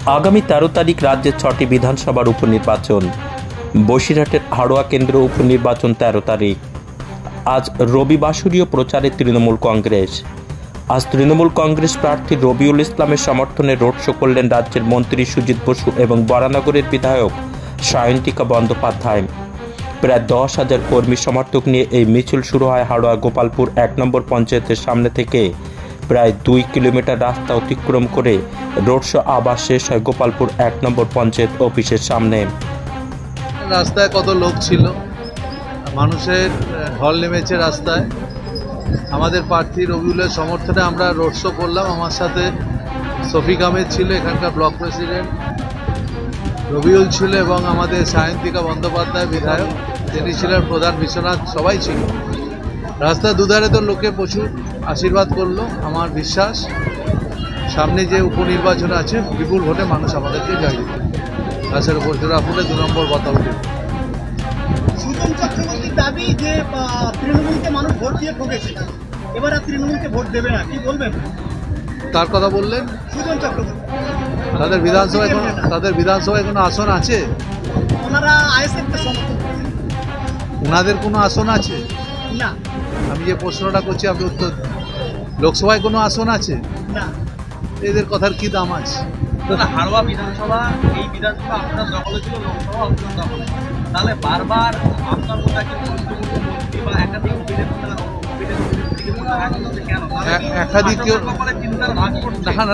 আগামী 13 তারিখ রাজ্যের 6টি বিধানসভার উপনির্বাচন। বসিরহাটের হাড়োয়া কেন্দ্র উপনির্বাচন 13 তারিখ। আজ রবিবাসরীয় প্রচারে তৃণমূল কংগ্রেস। আজ তৃণমূল কংগ্রেস প্রার্থী রবিউল ইসলামের সমর্থনে রোড শো করলেন রাজ্যের মন্ত্রী সুজিত বসু এবং বরানগরের বিধায়ক সায়ন্তিকা বন্দ্যোপাধ্যায়। প্রায় 10,000 কর্মী সমর্থক নিয়ে এই মিছিল শুরু হয় হাড়োয়া গোপালপুর 1 নম্বর পঞ্চায়েতের সামনে থেকে। প্রায় 2 কিলোমিটার রাস্তা অতিক্রম করে রোড শো আবার শেষ হয় গোপালপুর 1 নম্বর পঞ্চায়েত অফিসের সামনে। রাস্তায় কত লোক ছিল, মানুষের ঢল নেমেছে রাস্তায়। আমাদের প্রার্থী রবিউলের সমর্থনে আমরা রোড শো করলাম। আমার সাথে শফিক আহমেদ ছিল, এখানকার ব্লক প্রেসিডেন্ট, রবিউল ছিল এবং আমাদের সায়ন্তিকা বন্দ্যোপাধ্যায় বিধায়ক, তিনি ছিলেন প্রধান বিশ্বনাথ, সবাই ছিল। রাস্তার দুধারে তো লোকে প্রচুর আশীর্বাদ করলো। আমার বিশ্বাস সামনে যে উপনির্বাচন আছে বিপুল ভোটে মানুষ আমাদেরকে জয় দিবে। গাছের উপর জোড়া ফুলে 2 নম্বর কথা উঠে। সুজন চক্রবর্তীর দাবি যে তৃণমূলকে মানুষ ভোট দিয়ে ঠকেছে, এবার আর তৃণমূলকে ভোট দেবে না, কি বলবেন? তার কথা বললেন? সুজন চক্রবর্তী। তাদের বিধানসভায় কোনো আসন আছে? ওনারা আইএসএফকে সমর্থন করেছেন। ওনাদের কোনো আসন আছে? না। আমি যে প্রশ্নটা করছি আপনি উত্তর দিন। লোকসভায় কোনো আসন আছে? না। এদের কথার কি দাম আছে? হাড়োয়া বিধানসভা, এই বিধানসভা আপনার দখলে ছিল, লোকসভা আপনার দখলে, তাহলে বারবার আপনার মতো একটা গুরুত্বপূর্ণ মন্ত্রী বা একাধিক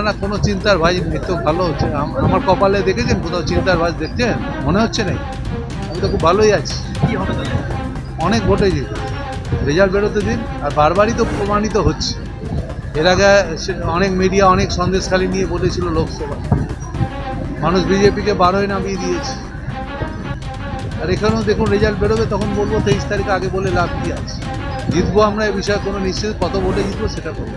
না কোনো চিন্তার ভাই তো ভালো হচ্ছে। আমার কপালে দেখেছেন কোথাও চিন্তার ভাজ দেখছেন? মনে হচ্ছে নাকি? আমি তো খুব ভালোই আছি। কি হবে তাহলে? অনেক ভোটে যেত, রেজাল্ট বেরোতে দিন। আর বারবারই তো প্রমাণিত হচ্ছে। এর আগে অনেক মিডিয়া অনেক সন্দেশখালি নিয়ে বলেছিল লোকসভা, মানুষ বিজেপিকে 12-এ নামিয়ে দিয়েছে। আর এখানেও দেখুন রেজাল্ট বেরোবে, তখন বলবো 23 তারিখ আগে বলে লাভ কি আছে। জিতবো আমরা, এ বিষয়ে কোনো নিশ্চিত কত ভোটে জিতবো সেটা করবো।